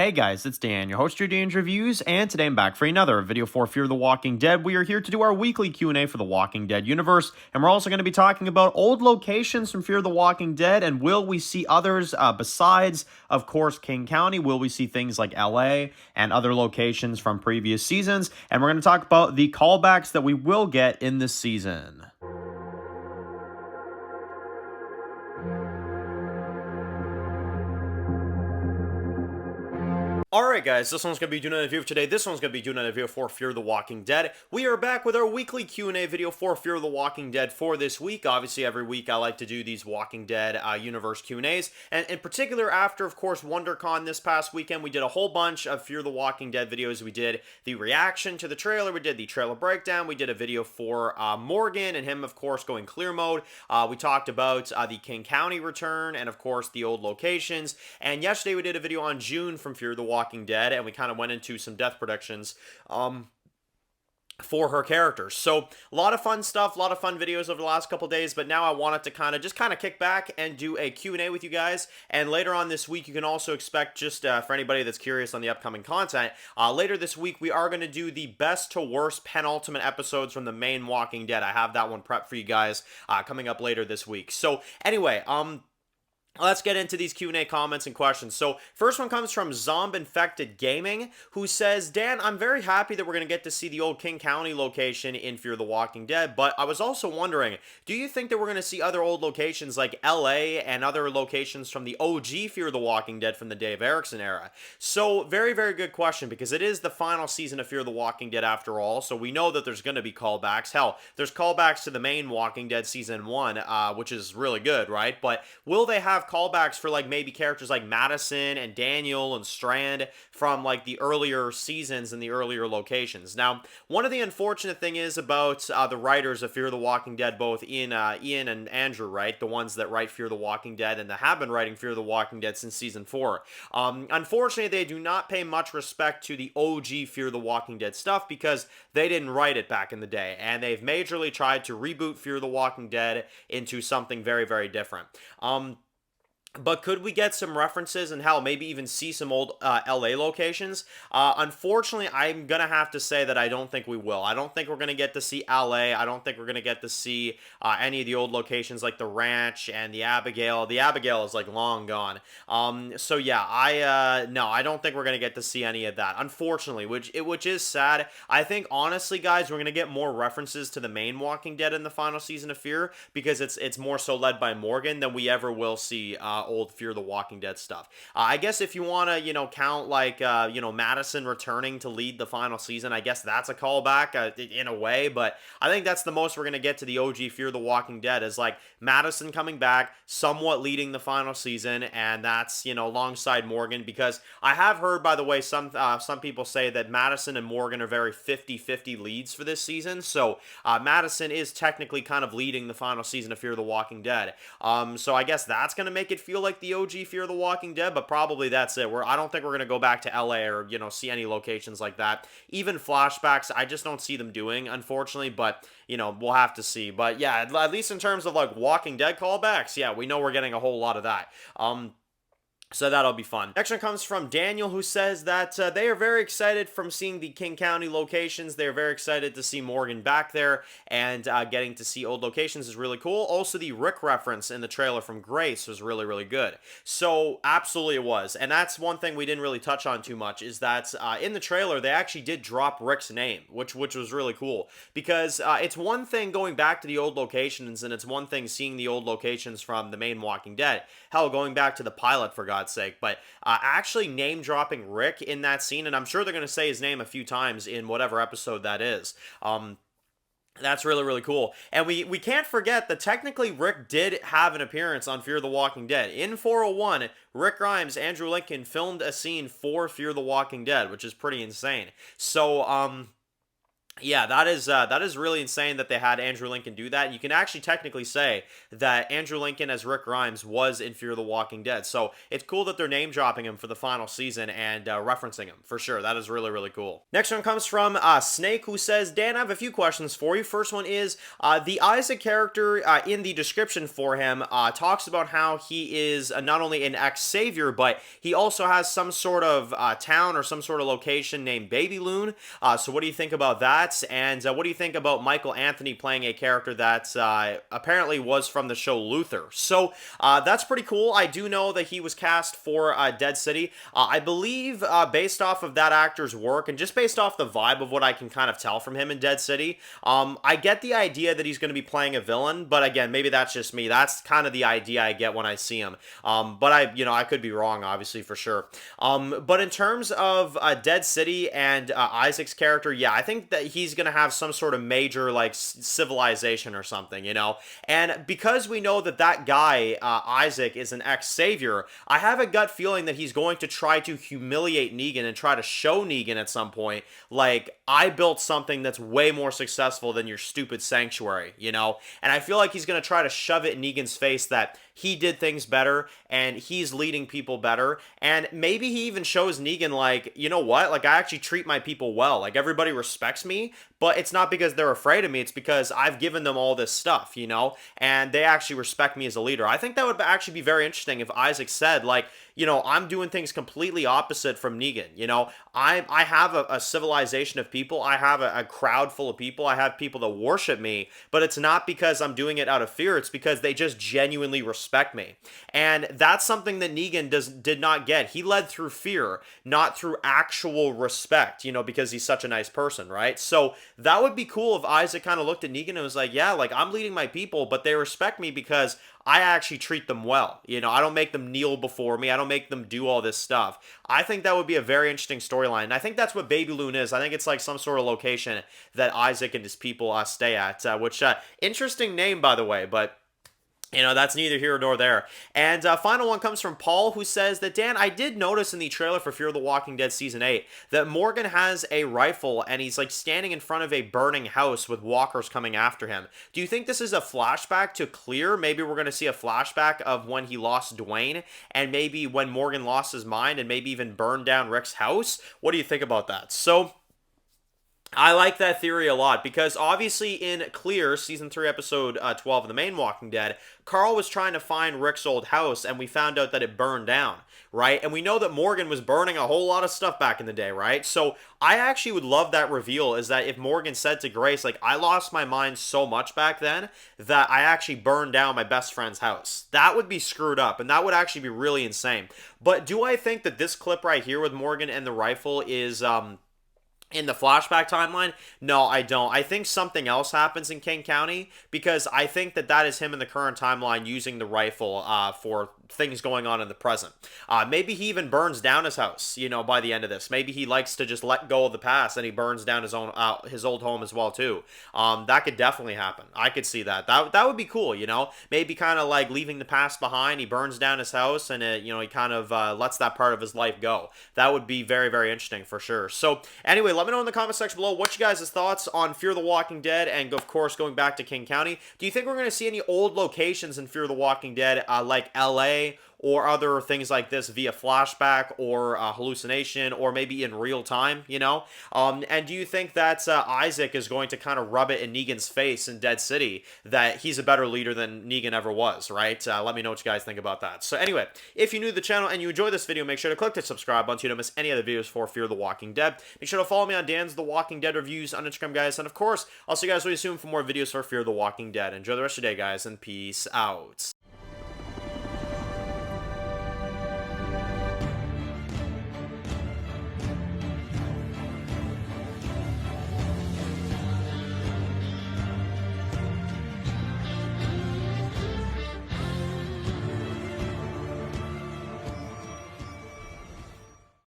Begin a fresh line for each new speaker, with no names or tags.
Hey guys, it's Dan, your host of your Dan's Reviews, and today I'm back for another video for Fear the Walking Dead. We are here to do our weekly Q&A for the Walking Dead universe, and we're also going to be talking about old locations from Fear the Walking Dead, and will we see others besides, of course, King County? Will we see things like LA and other locations from previous seasons? And we're going to talk about the callbacks that we will get in this season. Alright guys, this one's going to be doing another video today. This one's going to be doing another video for Fear the Walking Dead. We are back with our weekly Q&A video for Fear the Walking Dead for this week. Obviously, every week I like to do these Walking Dead universe Q&As. And in particular, after, of course, WonderCon this past weekend, we did a whole bunch of Fear the Walking Dead videos. We did the reaction to the trailer. We did the trailer breakdown. We did a video for Morgan and him, of course, going clear mode. We talked about the King County return and, of course, the old locations. And yesterday we did a video on June from Fear the Walking Dead, and we kind of went into some death predictions for her characters. So a lot of fun stuff, a lot of fun videos over the last couple days, but now I wanted to kind of kick back and do a Q&A with you guys. And later on this week, you can also expect, just for anybody that's curious on the upcoming content, later this week we are going to do the best to worst penultimate episodes from the main Walking Dead. I have that one prepped for you guys coming up later this week. So anyway, let's get into these Q&A comments and questions. So, first one comes from Zombie Infected Gaming, who says, Dan, I'm very happy that we're going to get to see the old King County location in Fear the Walking Dead, but I was also wondering, do you think that we're going to see other old locations like LA and other locations from the OG Fear the Walking Dead from the Dave Erickson era? So, very, very good question, because it is the final season of Fear the Walking Dead after all, so we know that there's going to be callbacks. Hell, there's callbacks to the main Walking Dead Season 1, which is really good, right? But will they have callbacks for like maybe characters like Madison and Daniel and Strand from like the earlier seasons and the earlier locations? Now, one of the unfortunate thing is about the writers of Fear the Walking Dead, both Ian and Andrew, right? The ones that write Fear the Walking Dead and that have been writing Fear the Walking Dead since season 4. Unfortunately, they do not pay much respect to the OG Fear the Walking Dead stuff because they didn't write it back in the day, and they've majorly tried to reboot Fear the Walking Dead into something very, very different. But could we get some references and hell, maybe even see some old LA locations? Unfortunately, I'm going to have to say that I don't think we will. I don't think we're going to get to see LA. I don't think we're going to get to see any of the old locations like the ranch and the Abigail. The Abigail is like long gone. So yeah, no, I don't think we're going to get to see any of that, unfortunately, which is sad. I think, honestly, guys, we're going to get more references to the main Walking Dead in the final season of Fear because it's more so led by Morgan than we ever will see old Fear the Walking Dead stuff. I guess if you want to, count like, Madison returning to lead the final season, I guess that's a callback in a way, but I think that's the most we're going to get to the OG Fear the Walking Dead is like Madison coming back, somewhat leading the final season, and that's, alongside Morgan, because I have heard, by the way, some people say that Madison and Morgan are very 50-50 leads for this season, so Madison is technically kind of leading the final season of Fear the Walking Dead. So I guess that's going to make it feel like the OG Fear the Walking Dead, but probably that's it. I don't think we're going to go back to LA or, see any locations like that. Even flashbacks, I just don't see them doing, unfortunately, but, we'll have to see. But yeah, at least in terms of like Walking Dead callbacks, yeah, we know we're getting a whole lot of that. So that'll be fun. Next one comes from Daniel, who says that they are very excited from seeing the King County locations. They're very excited to see Morgan back there, and getting to see old locations is really cool. Also, the Rick reference in the trailer from Grace was really, really good. So, absolutely it was. And that's one thing we didn't really touch on too much, is that in the trailer, they actually did drop Rick's name, which was really cool. Because it's one thing going back to the old locations, and it's one thing seeing the old locations from the main Walking Dead. Hell, going back to the pilot, for God's sake, but actually name dropping Rick in that scene, and I'm sure they're going to say his name a few times in whatever episode that is. That's really, really cool. And we can't forget that technically Rick did have an appearance on Fear the Walking Dead. In 401, Rick Grimes, Andrew Lincoln filmed a scene for Fear the Walking Dead, which is pretty insane. So, Yeah, that is really insane that they had Andrew Lincoln do that. You can actually technically say that Andrew Lincoln as Rick Grimes was in Fear the Walking Dead. So it's cool that they're name dropping him for the final season and referencing him for sure. That is really really cool. Next one comes from Snake, who says, "Dan, I have a few questions for you. First one is the Isaac character in the description for him talks about how he is not only an ex-savior, but he also has some sort of town or some sort of location named Baby Loon. So what do you think about that? And what do you think about Michael Anthony playing a character that apparently was from the show Luther? So that's pretty cool. I do know that he was cast for Dead City. I believe based off of that actor's work and just based off the vibe of what I can kind of tell from him in Dead City, I get the idea that he's going to be playing a villain. But again, maybe that's just me. That's kind of the idea I get when I see him. But I could be wrong, obviously, for sure. But in terms of Dead City and Isaac's character, yeah, I think that he's going to have some sort of major like civilization or something, and because we know that that guy Isaac is an ex-savior, I have a gut feeling that he's going to try to humiliate Negan and try to show Negan at some point like, I built something that's way more successful than your stupid sanctuary, and I feel like he's going to try to shove it in Negan's face that he did things better and he's leading people better. And maybe he even shows Negan, like, you know what? Like, I actually treat my people well. Like, everybody respects me, but it's not because they're afraid of me. It's because I've given them all this stuff, and they actually respect me as a leader. I think that would actually be very interesting if Isaac said, like, I'm doing things completely opposite from Negan. I have a civilization of people. I have a crowd full of people. I have people that worship me, but it's not because I'm doing it out of fear. It's because they just genuinely respect me. And that's something that Negan did not get. He led through fear, not through actual respect, because he's such a nice person, right? So that would be cool if Isaac kind of looked at Negan and was like, yeah, like, I'm leading my people, but they respect me because I actually treat them well. I don't make them kneel before me. I don't make them do all this stuff. I think that would be a very interesting storyline. And I think that's what Baby Loon is. I think it's like some sort of location that Isaac and his people stay at, which, interesting name, by the way, but that's neither here nor there. And final one comes from Paul, who says that, Dan, I did notice in the trailer for Fear the Walking Dead Season 8 that Morgan has a rifle and he's like standing in front of a burning house with walkers coming after him. Do you think this is a flashback to Clear? Maybe we're going to see a flashback of when he lost Dwayne and maybe when Morgan lost his mind and maybe even burned down Rick's house? What do you think about that? So I like that theory a lot because obviously in Clear, Season 3, Episode 12 of the main Walking Dead, Carl was trying to find Rick's old house and we found out that it burned down, right? And we know that Morgan was burning a whole lot of stuff back in the day, right? So I actually would love that reveal, is that if Morgan said to Grace, like, I lost my mind so much back then that I actually burned down my best friend's house. That would be screwed up and that would actually be really insane. But do I think that this clip right here with Morgan and the rifle is in the flashback timeline? No, I don't. I think something else happens in King County because I think that is him in the current timeline using the rifle for things going on in the present. Maybe he even burns down his house, by the end of this. Maybe he likes to just let go of the past and he burns down his old home as well too. That could definitely happen. I could see that. That would be cool, Maybe kind of like leaving the past behind. He burns down his house and he kind of lets that part of his life go. That would be very, very interesting for sure. So anyway, let me know in the comment section below what you guys' thoughts on Fear the Walking Dead and, of course, going back to King County. Do you think we're going to see any old locations in Fear the Walking Dead like LA or other things like this via flashback or hallucination or maybe in real time, And do you think that Isaac is going to kind of rub it in Negan's face in Dead City that he's a better leader than Negan ever was, right? Let me know what you guys think about that. So anyway, if you're new to the channel and you enjoyed this video, make sure to click the subscribe button so you don't miss any other videos for Fear the Walking Dead. Make sure to follow me on Dan's The Walking Dead reviews on Instagram, guys. And of course, I'll see you guys really soon for more videos for Fear the Walking Dead. Enjoy the rest of your day, guys, and peace out.